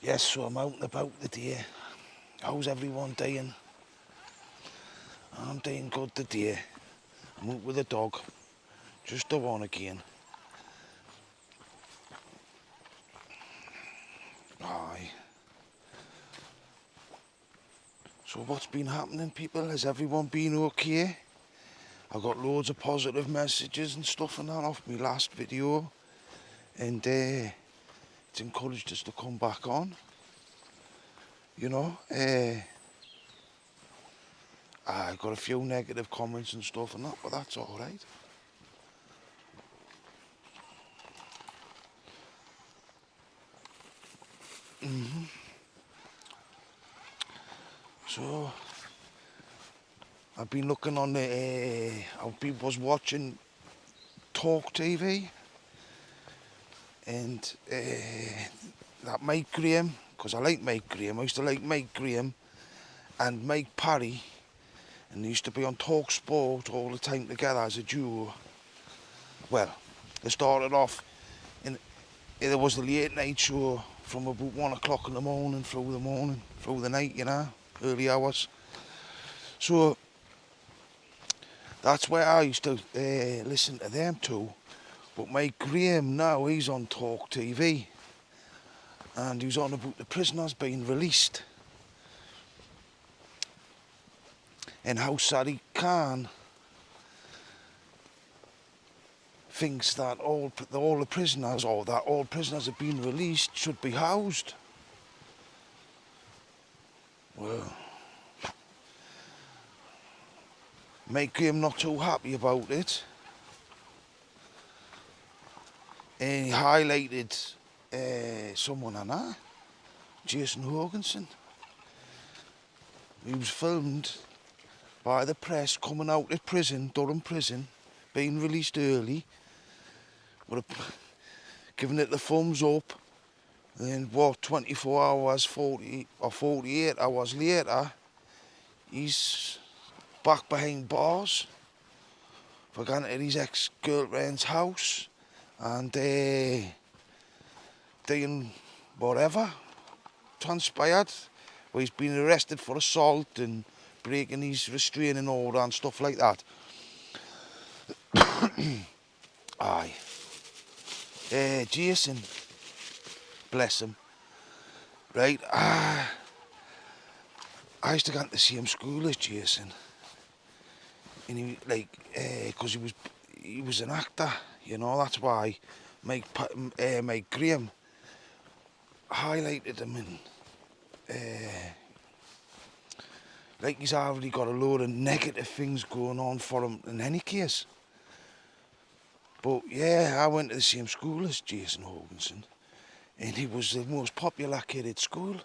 Yes, so I'm out and about today. How's everyone doing? I'm doing good today. I'm out with the dog. Just the one again. Aye. So what's been happening, people? Has everyone been okay? I got loads of positive messages and stuff and that off my last video. And it's encouraged us to come back on. You know, I got a few negative comments and stuff and that, but that's alright. So, I've been looking on the, was watching Talk TV, and that Mike Graham, because I like Mike Graham. I used to like Mike Graham and Mike Parry, and they used to be on Talk Sport all the time together as a duo. Well, they started off in, there was the late night show from about 1 o'clock in the morning through the night, you know, early hours. So that's where I used to listen to them too. But Mike Graham now, he's on Talk TV, and he was on about the prisoners being released and how Sadiq Khan thinks that all the prisoners, or that all prisoners have been released, should be housed. Well, Mike Graham not too happy about it, and he highlighted someone on that, Jason Hoganson. He was filmed by the press coming out of prison, Durham prison, being released early, giving it the thumbs up. Then what, 24 hours, 40 or 48 hours later, he's back behind bars for going to his ex-girlfriend's house and doing whatever transpired. Well, he's been arrested for assault and breaking his restraining order and stuff like that. Aye. Jason, bless him. Right, I used to go to the same school as Jason. And he, like, because he was an actor, you know, that's why Mike Graham highlighted him, and like he's already got a load of negative things going on for him in any case. But yeah, I went to the same school as Jason Hoganson, and he was the most popular kid at school.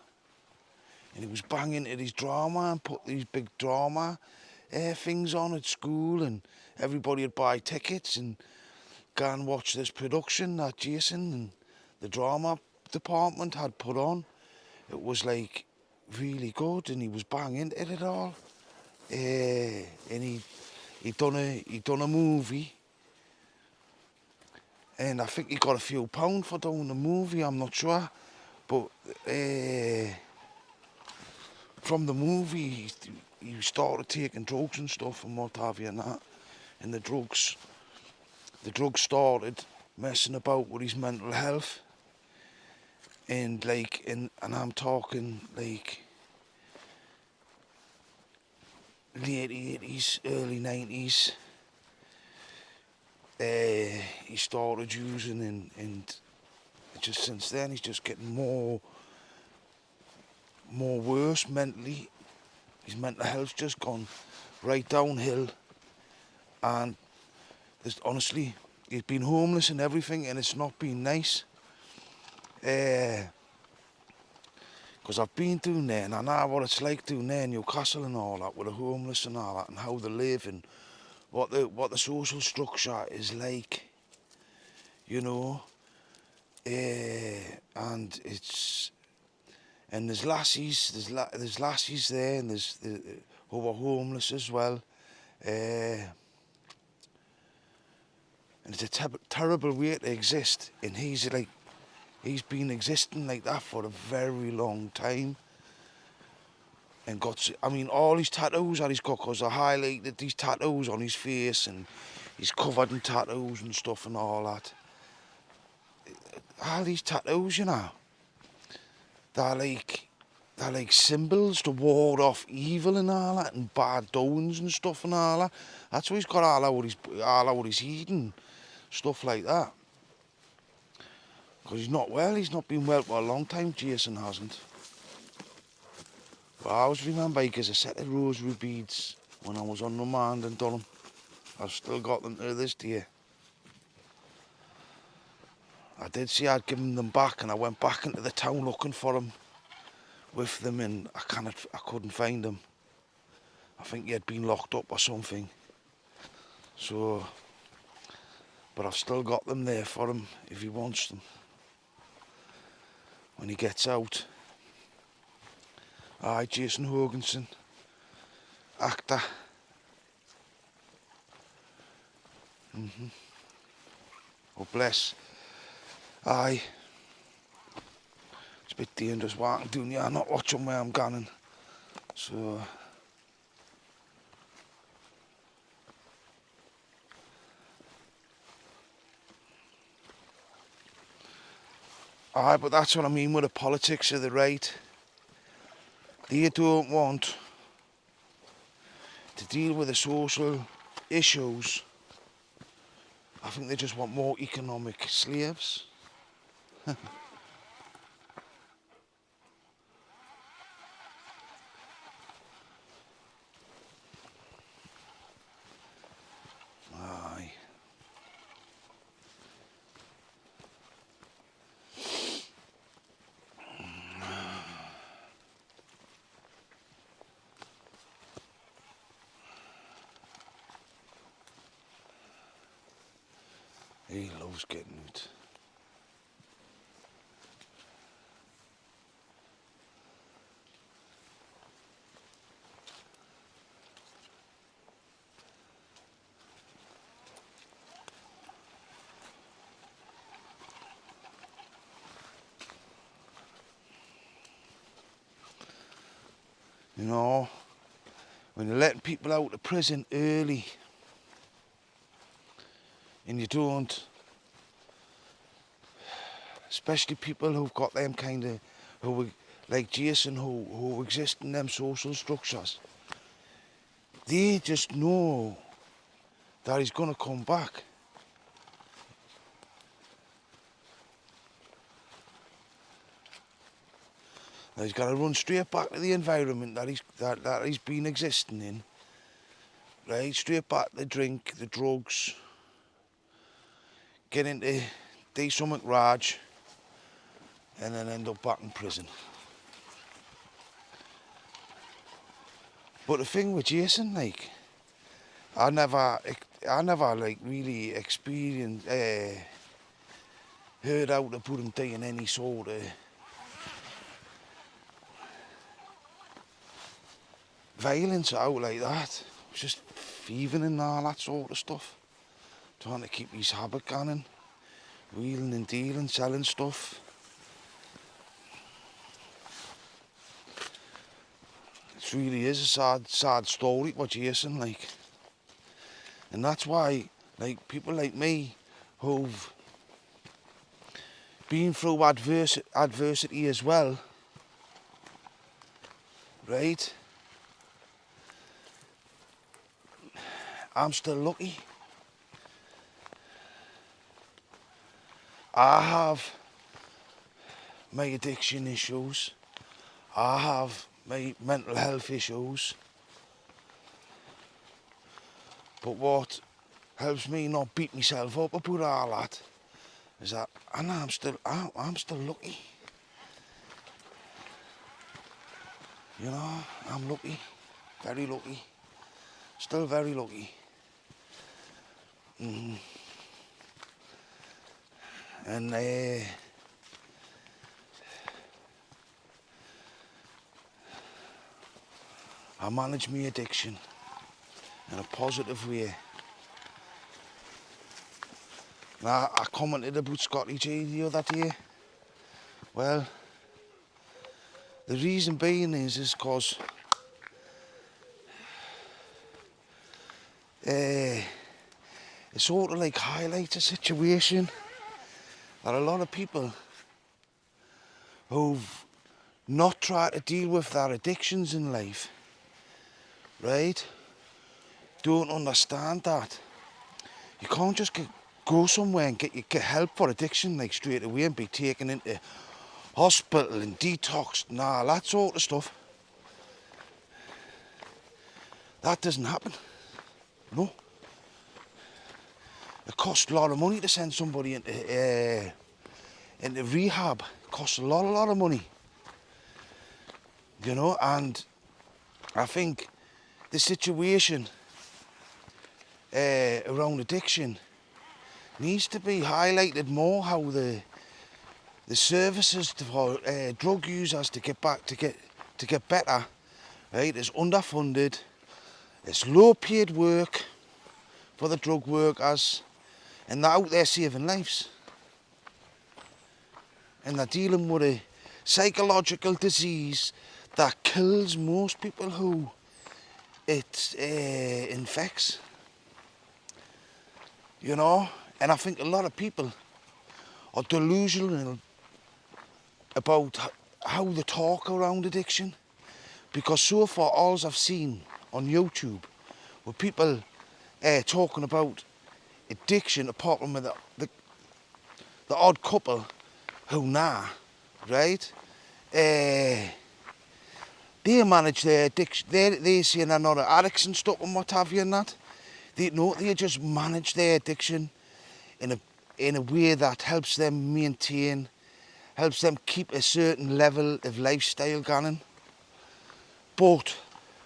And he was banging at his drama and put these big drama things on at school, and everybody would buy tickets and go and watch this production that Jason and the drama department had put on. It was like really good, and he was banging at it all. And he'd done a movie, and I think he got a few pound for doing the movie. I'm not sure, but from the movie he started taking drugs and stuff and what have you and that, and the drugs started messing about with his mental health, and like, and I'm talking like late 80s, early 90s. He started using, and just since then he's just getting more worse mentally. His mental health's just gone right downhill, and there's, honestly, he's been homeless and everything, and it's not been nice. Because I've been down there, and I know what it's like down there in Newcastle and all that, with the homeless and all that, and how they live, and what the social structure is like, you know. And it's, and there's lassies, there's lassies there, and there's who are homeless as well. And it's a terrible way to exist. And he's like, He's been existing like that for a very long time. And I mean, all his tattoos that he's got, because I highlighted these tattoos on his face, and he's covered in tattoos and stuff and all that. All these tattoos, you know, they're like symbols to ward off evil and all that, and bad doings and stuff and all that. That's why he's got all over his head and stuff like that. Because he's not well, he's not been well for a long time, Jason hasn't. But I always remember he gives a set of rosary beads when I was on remand in Durham. I've still got them to this day. I did say I'd given them back, and I went back into the town looking for them with them, and I couldn't find them. I think he had been locked up or something. So, but I've still got them there for him if he wants them when he gets out. Aye, Jason Hoganson, actor. Oh bless. Aye. It's a bit dangerous walking down here, not watching where I'm going. So aye, but that's what I mean with the politics of the right. They don't want to deal with the social issues. I think they just want more economic slaves. Aye. He loves getting out. You know, when you're letting people out of prison early and you don't, especially people who've got them kind of, like Jason, who exist in them social structures, they just know that he's going to come back. That he's got to run straight back to the environment that he's been existing in. Right, straight back to the drink, the drugs, get into do something Raj, and then end up back in prison. But the thing with Jason, like, I never like really experienced, heard out about him doing any sort of violence out like that. It was just thieving and all that sort of stuff. Trying to keep his habit going, wheeling and dealing, selling stuff. It really is a sad story what Jason, like. And that's why, like, people like me who've been through adversity as well, right? I'm still lucky. I have my addiction issues. I have my mental health issues. But what helps me not beat myself up about all that is that I know I'm still lucky. You know, I'm lucky, very lucky, still very lucky. And I manage my addiction in a positive way. Now, I commented about Scotty G the other day, Well, the reason being is because it sort of like highlights a situation that a lot of people who've not tried to deal with their addictions in life, right, don't understand that. You can't just go somewhere and get help for addiction like straight away and be taken into hospital and detox and all that sort of stuff. That doesn't happen, no. It costs a lot of money to send somebody into rehab. It costs a lot of money, you know. And I think the situation around addiction needs to be highlighted more. How the services for drug users to get better, right, is underfunded. It's low paid work for the drug workers, and they're out there saving lives. And they're dealing with a psychological disease that kills most people who it infects. You know? And I think a lot of people are delusional about how they talk around addiction. Because so far, all I've seen on YouTube were people talking about addiction, apart from the odd couple who right? They manage their addiction. They say they're not addicts and stuff and what have you and that. They just manage their addiction in a way that helps them maintain, helps them keep a certain level of lifestyle going. But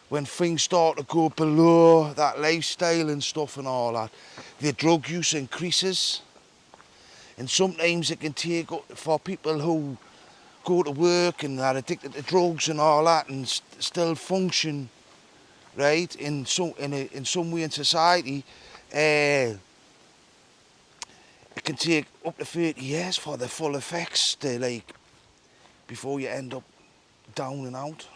when things start to go below that lifestyle and stuff and all that, their drug use increases. And sometimes it can take, for people who go to work and are addicted to drugs and all that and still function, right, in some way in society, it can take up to 30 years for the full effects to, like, before you end up down and out.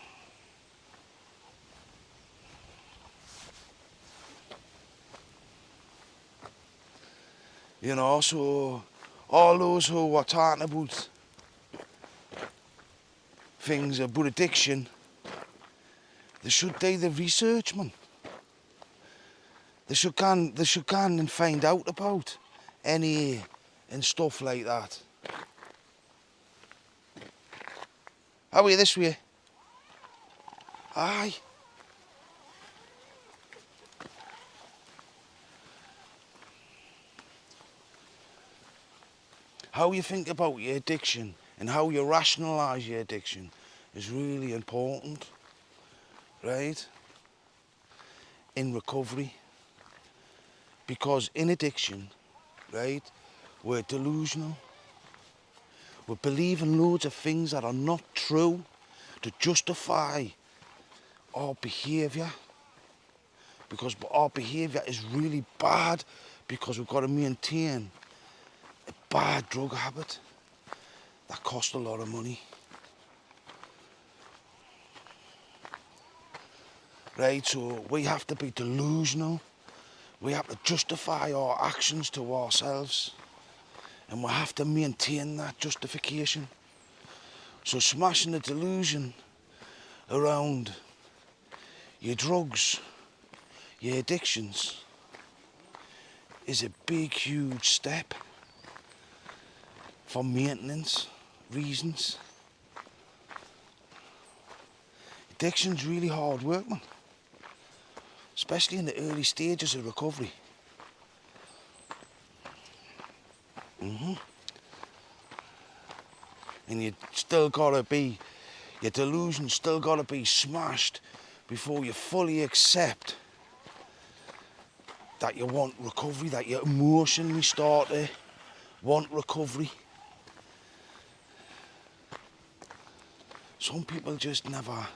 You know, so all those who are talking about things about addiction, they should do the research, man. They should go and find out about NA and stuff like that. How are you this way? Aye. How you think about your addiction and how you rationalise your addiction is really important, right? In recovery. Because in addiction, right, we're delusional. We're believing loads of things that are not true to justify our behaviour. Because our behaviour is really bad because we've got to maintain a bad drug habit that costs a lot of money. Right, so we have to be delusional. We have to justify our actions to ourselves. And we have to maintain that justification. So smashing the delusion around your drugs, your addictions, is a big, huge step for maintenance reasons. Addiction's really hard work, man. Especially in the early stages of recovery. And you still gotta be, your delusion's still gotta be smashed before you fully accept that you want recovery, that you emotionally start to want recovery. Some people just never,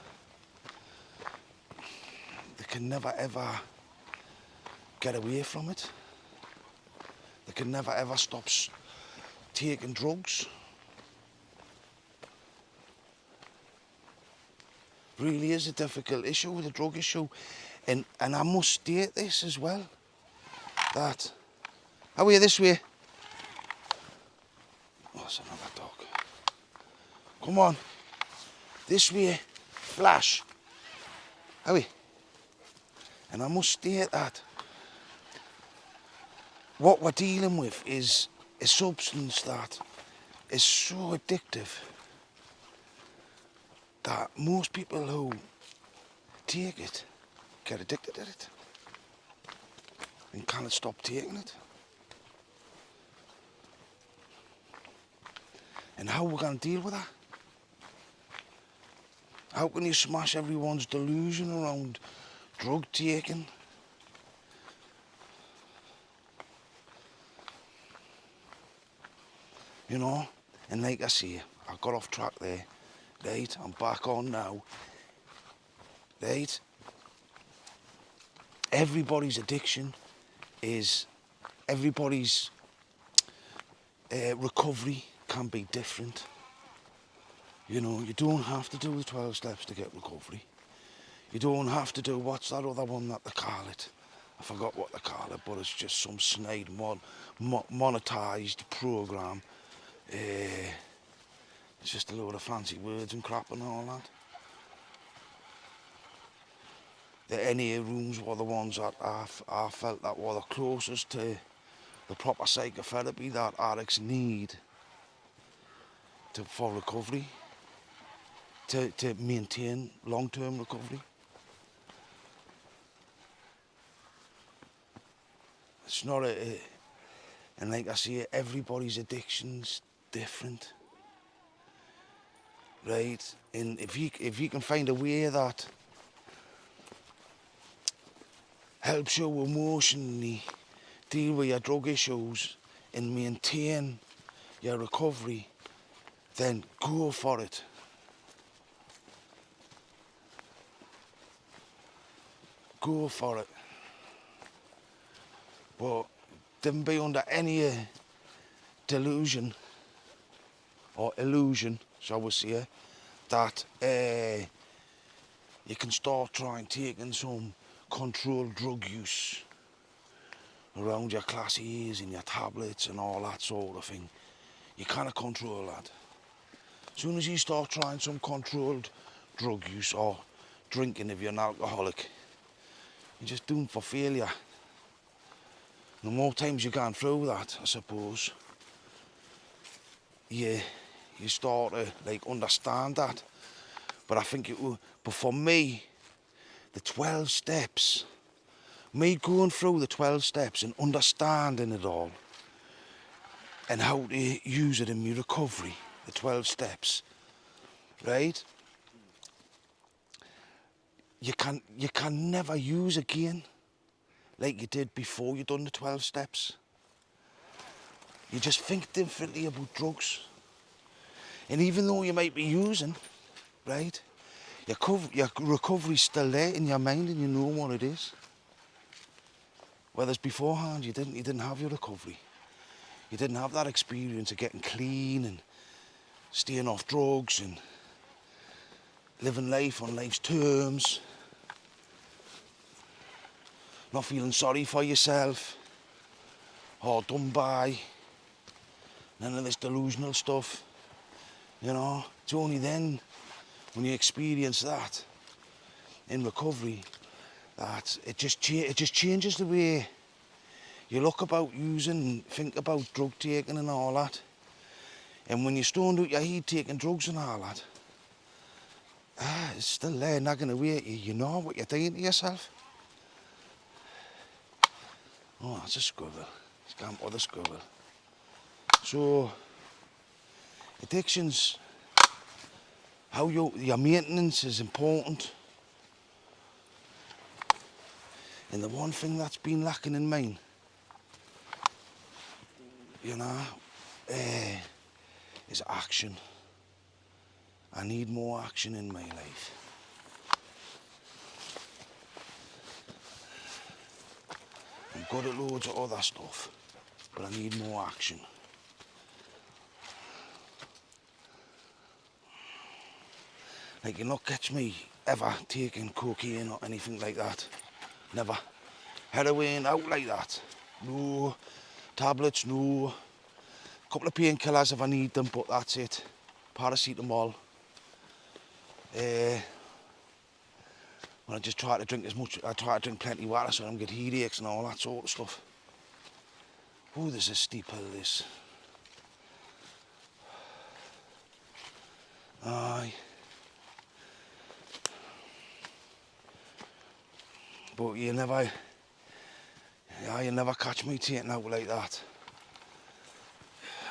they can never ever get away from it. They can never ever stop taking drugs. Really is a difficult issue, the drug issue. And I must state this as well, that... How are you this way? Oh, it's another dog. Come on. This way. Flash. How are you? And I must state that what we're dealing with is a substance that is so addictive that most people who take it get addicted to it and can't stop taking it. And how we're going to deal with that? How can you smash everyone's delusion around drug taking? You know? And like I say, I got off track there. Right? I'm back on now. Right? Everybody's addiction is... Everybody's recovery can be different. You know, you don't have to do the 12 steps to get recovery. You don't have to do, what's that other one that they call it? I forgot what they call it, but it's just some snide monetised programme. It's just a load of fancy words and crap and all that. The NA rooms were the ones that I felt that were the closest to the proper psychotherapy that addicts need for recovery, to maintain long-term recovery. It's not and like I say, everybody's addiction's different, right? And if you can find a way that helps you emotionally deal with your drug issues and maintain your recovery, then go for it. Go for it. But don't be under any delusion or illusion, shall we say, that you can start trying taking some controlled drug use around your class A's and your tablets and all that sort of thing. You can't control that. As soon as you start trying some controlled drug use or drinking if you're an alcoholic, you're just doomed for failure. The more times you're going through that, I suppose, you start to like understand that. But I think but for me, the 12 steps, me going through the 12 steps and understanding it all and how to use it in my recovery, the 12 steps, right? You can never use again like you did before you done the 12 steps. You just think differently about drugs. And even though you might be using, right, your recovery's still there in your mind and you know what it is. Whereas beforehand you didn't have your recovery. You didn't have that experience of getting clean and staying off drugs and living life on life's terms. Not feeling sorry for yourself or done by. None of this delusional stuff. You know, it's only then when you experience that in recovery that it just changes the way you look about using, think about drug taking and all that. And when you're stoned out your head taking drugs and all that, it's still there nagging away at you. You know what you're doing to yourself. Oh, that's a squirrel. It's gone for the squirrel. So, addictions, how your maintenance is important. And the one thing that's been lacking in mine, you know, is action. I need more action in my life. I'm good at loads of other stuff, but I need more action. Like, you not catch me ever taken cocaine or anything like that. Never. Heroin out like that. No. Tablets, no. Couple of painkillers if I need them, but that's it. Paracetamol. When I just try to drink I try to drink plenty of water so I don't get headaches and all that sort of stuff. Oh, there's a steep hill, this. Aye. But you never catch me taking out like that.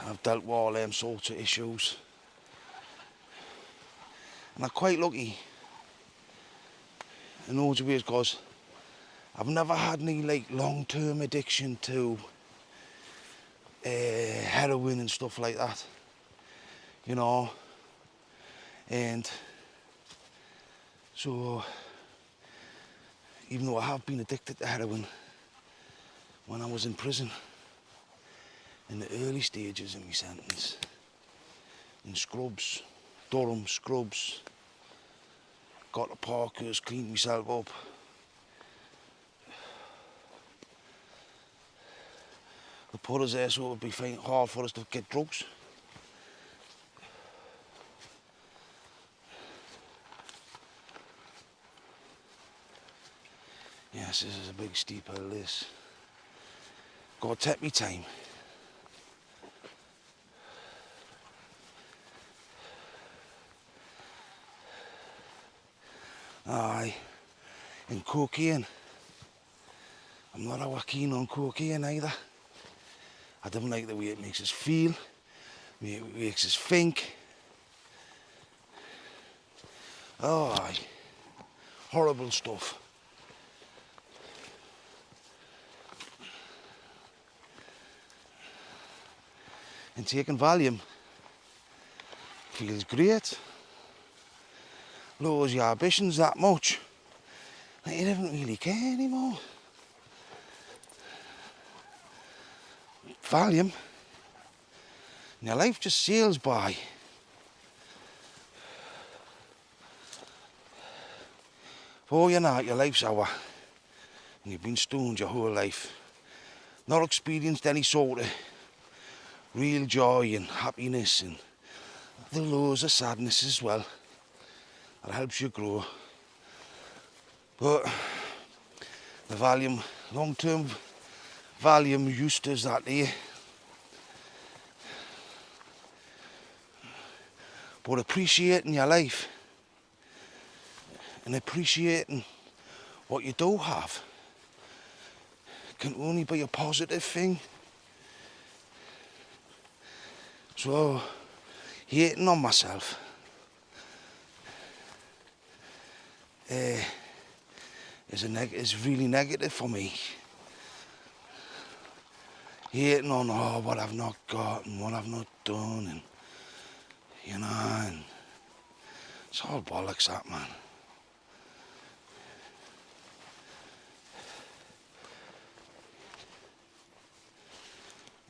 I've dealt with all them sorts of issues. And I'm quite lucky in loads of ways because I've never had any like long-term addiction to heroin and stuff like that, you know. And so, even though I have been addicted to heroin when I was in prison, in the early stages of my sentence, in Scrubs, Durham Scrubs, got to Parkers, cleaned myself up. They put us there so it would be hard for us to get drugs. Yes, this is a big steep hill, this. Gotta take me time. Aye, and cocaine. I'm not that keen on cocaine either. I don't like the way it makes us feel, the way it makes us think. Oh, aye. Horrible stuff. And taking Valium feels great. Lowers your ambitions that much that you don't really care anymore. Valium, and your life just sails by. Before you know it, your life's over, and you've been stoned your whole life. Not experienced any sort of real joy and happiness, and the lows of sadness as well. That helps you grow. But the Valium, long-term Valium use does that to you. But appreciating your life and appreciating what you do have can only be a positive thing. So, hating on myself is really negative for me. Hating on what I've not got and what I've not done, and you know, and it's all bollocks, that, man.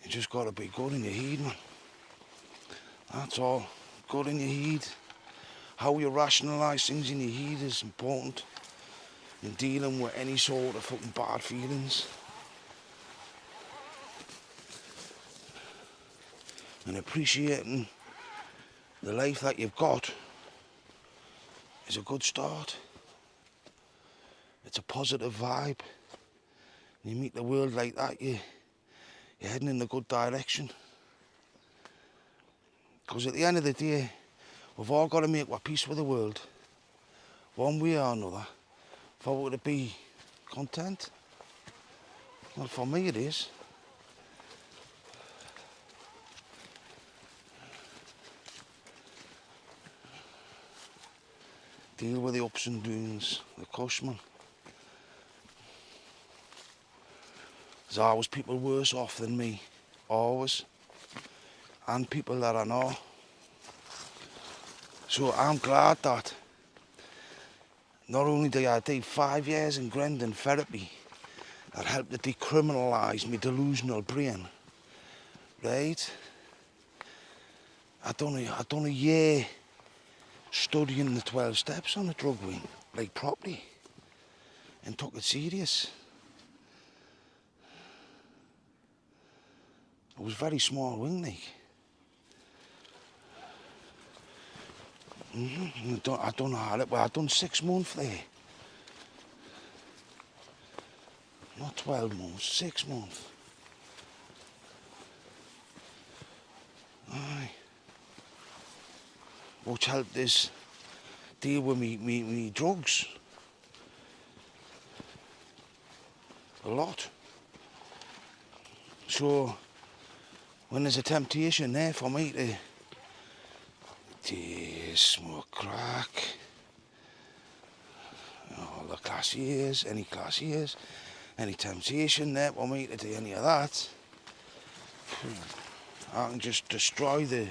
You just gotta be good in your head, man. That's all. Good in your head. How you rationalise things in your head is important in dealing with any sort of fucking bad feelings. And appreciating the life that you've got is a good start. It's a positive vibe. You meet the world like that, you're heading in a good direction. Because at the end of the day, we've all got to make our peace with the world, one way or another, for we to be content. Well, for me it is. Deal with the ups and downs, the cushman. There's always people worse off than me, always, and people that I know. So I'm glad that not only did I do 5 years in Grendon therapy that helped to decriminalise my delusional brain, right? I done a year studying the 12 steps on the drug wing. like properly and took it serious. It was very small wing, like. I done hard, well, I done 6 months there. Not 12 months, 6 months. Aye. Which helped us deal with me drugs. A lot. So, when there's a temptation there for me to smoke crack, all the class years, any class years, any temptation there for me to do any of that, I can just destroy the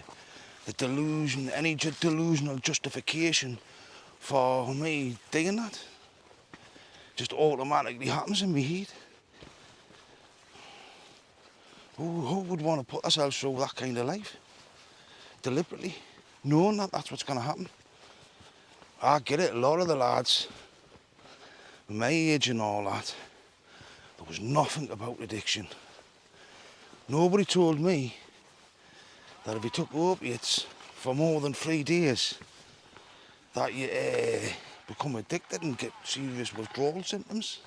delusion, any delusional justification for me doing that. Just automatically happens in my head. Who would want to put themselves through that kind of life? Deliberately, knowing that that's what's going to happen. I get it, a lot of the lads, my age and all that, there was nothing about addiction. Nobody told me that if you took opiates for more than 3 days, that you become addicted and get serious withdrawal symptoms.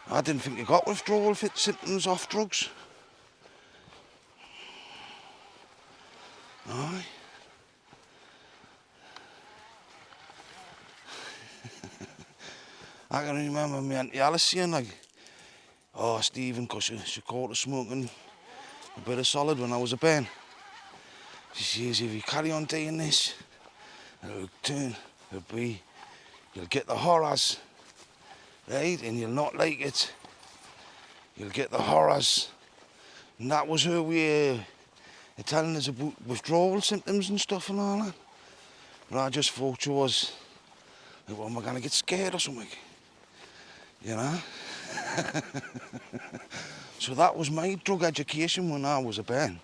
I didn't think you got withdrawal symptoms off drugs. Aye. I can remember my Auntie Alice saying, like, oh, Stephen, because she caught us smoking a bit of solid when I was a bairn. She says, if you carry on doing this, you'll get the horrors, right? And you'll not like it. You'll get the horrors. And that was her way of telling us about withdrawal symptoms and stuff and all that. But I just thought she was, like, well, am I going to get scared or something? You know? So that was my drug education when I was a bairn.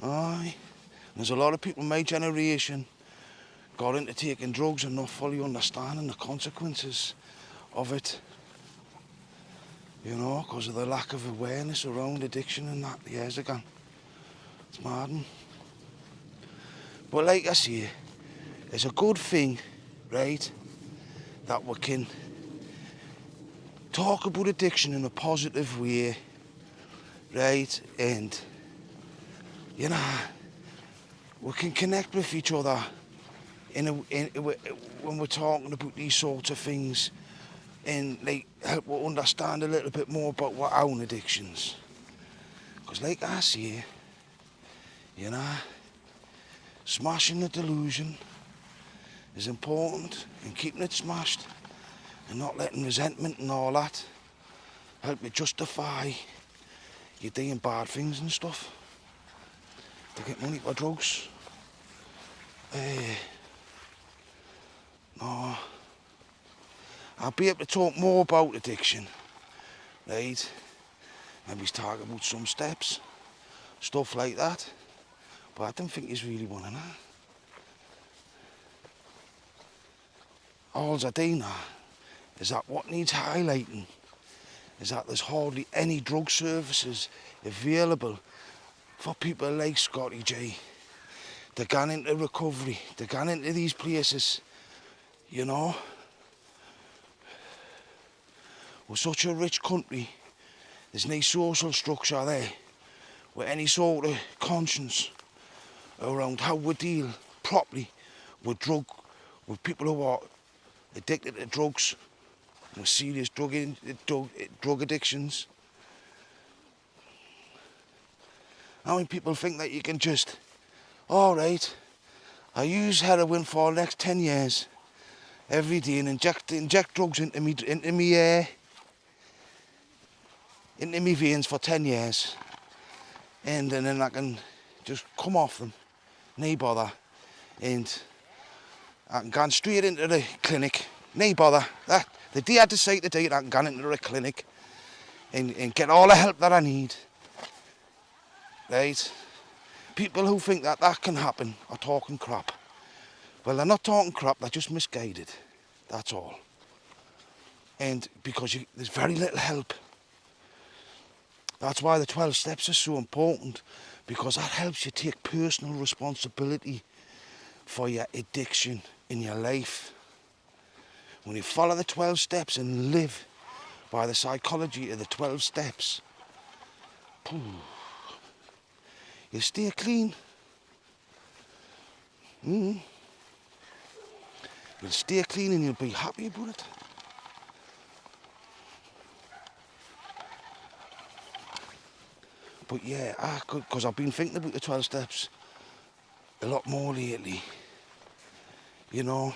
Aye. There's a lot of people in my generation got into taking drugs and not fully understanding the consequences of it. You know, because of the lack of awareness around addiction and that years ago. It's maddening. But like I say, it's a good thing, right, that we can talk about addiction in a positive way, right, and, you know, we can connect with each other when we're talking about these sorts of things and, like, help us understand a little bit more about our own addictions. Because like I say, you know, smashing the delusion is important, and keeping it smashed and not letting resentment and all that help you justify you doing bad things and stuff to get money for drugs. No, I'll be able to talk more about addiction, right? Maybe talk about some steps, stuff like that. But I don't think he's really want to know. All I do know is that what needs highlighting is that there's hardly any drug services available for people like Scotty J. They're gone into recovery, they're gone into these places, you know. We're such a rich country, there's no social structure there with any sort of conscience around how we deal properly with people who are addicted to drugs, with serious drug addictions. How many people think that you can just, all right, I use heroin for the next 10 years every day and inject drugs into me veins for 10 years, and then I can just come off them, no bother, and I can go straight into the clinic, no bother. The day I decide to do it, I can go into the clinic and get all the help that I need, right? People who think that that can happen are talking crap. Well, they're not talking crap, they're just misguided. That's all. And because there's very little help. That's why the 12 steps are so important, because that helps you take personal responsibility for your addiction in your life. When you follow the 12 steps and live by the psychology of the 12 steps, you'll stay clean. You'll stay clean and you'll be happy about it. But yeah, because I've been thinking about the 12 steps a lot more lately. You know,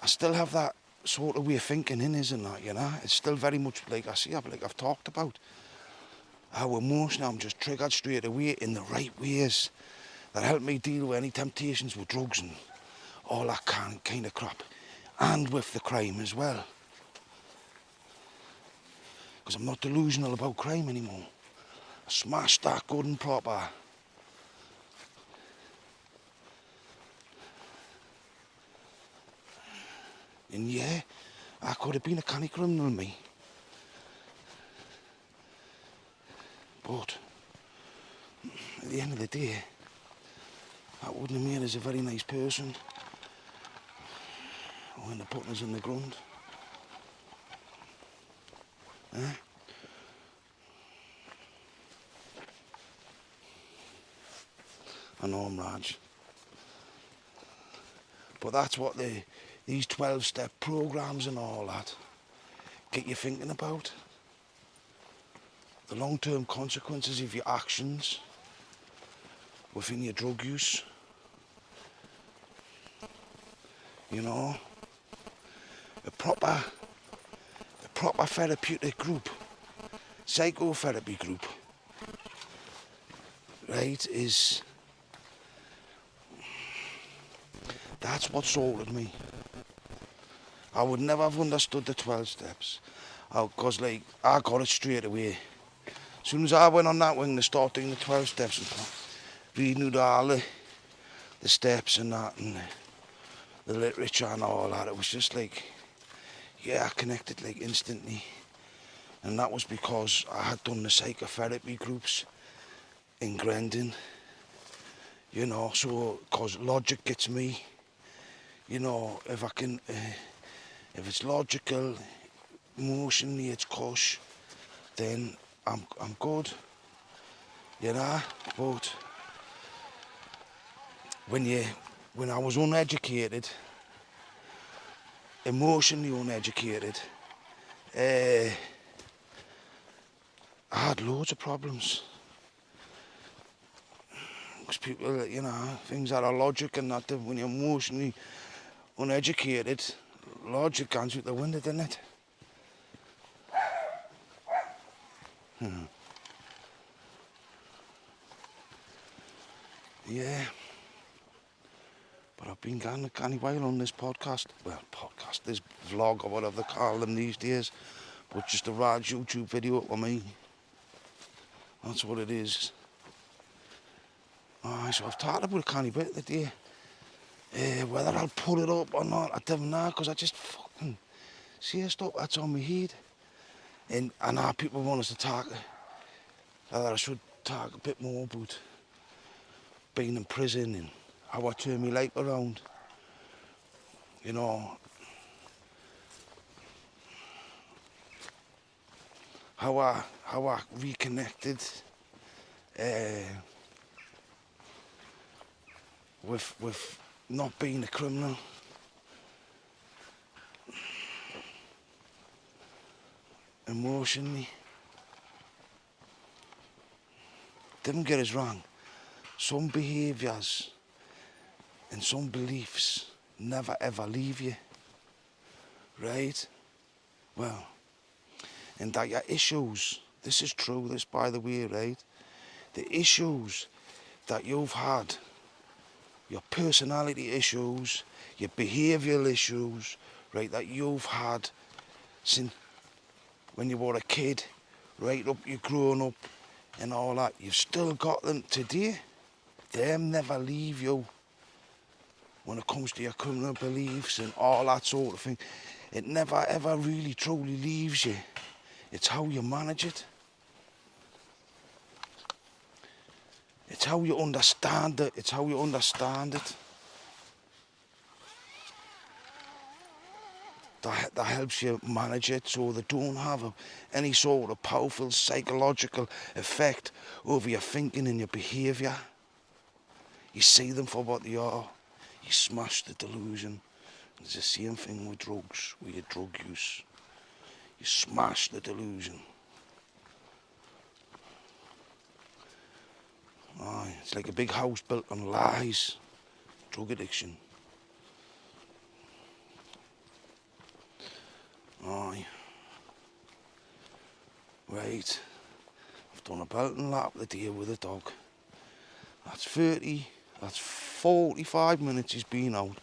I still have that sort of way of thinking in, isn't that, you know? It's still very much like I've talked about. How emotional I'm just triggered straight away in the right ways that help me deal with any temptations with drugs and all that kind of crap. And with the crime as well. Because I'm not delusional about crime anymore. I smashed that good and proper. And yeah, I could have been a canny criminal, me. But at the end of the day, that wouldn't have made us a very nice person when they're putting us in the ground. Eh? I know I'm Raj. But that's what these 12-step programs and all that get you thinking about. The long-term consequences of your actions within your drug use. You know, a proper therapeutic group, psychotherapy group, right, that's what sorted me. I would never have understood the 12 steps, because like, I got it straight away. As soon as I went on that wing to start doing the 12 steps and reading all the steps and that and the literature and all that, it was just like, yeah, I connected like instantly. And that was because I had done the psychotherapy groups in Grendon, you know, so, because logic gets me, you know, if it's logical, emotionally it's cush, then I'm good, you know. But when I was uneducated, emotionally uneducated, I had loads of problems. Because people, you know, things that are logic and that, when you're emotionally uneducated, logic goes out the window, doesn't it? Yeah. But I've been gone a canny while on this podcast. Well, this vlog or whatever they call them these days. But just a Raj YouTube video for me. That's what it is. Alright, so I've talked about a canny bit today. Whether I'll pull it up or not, I don't know, because I just fucking see stuff that's on my head. And I know people want us to talk, that I should talk a bit more about being in prison and how I turn my life around. You know, how I reconnected with not being a criminal. Emotionally. Don't get us wrong. Some behaviours and some beliefs never ever leave you. Right? Well, and that your issues, this is true, this by the way, right? The issues that you've had, your personality issues, your behavioural issues, right, that you've had since when you were a kid, right up you're growing up, and all that, you've still got them today. Them never leave you when it comes to your criminal beliefs and all that sort of thing. It never ever really truly leaves you. It's how you manage it. It's how you understand it. It's how you understand it. That helps you manage it so they don't have any sort of powerful psychological effect over your thinking and your behaviour. You see them for what they are. You smash the delusion. It's the same thing with drugs, with your drug use. You smash the delusion. Aye, it's like a big house built on lies. Drug addiction. Aye. Right. I've done a belting lap the deal with a dog. That's 45 minutes he's been out.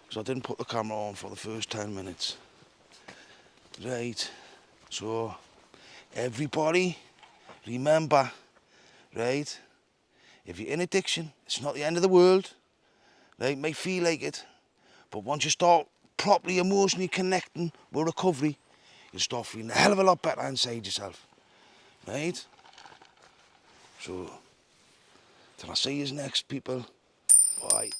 Because I didn't put the camera on for the first 10 minutes. Right. So, everybody, remember, right? If you're in addiction, it's not the end of the world. Right? It may feel like it. But once you start properly emotionally connecting with recovery, you'll start feeling a hell of a lot better inside yourself. Right? So, till I see you next, people. Bye.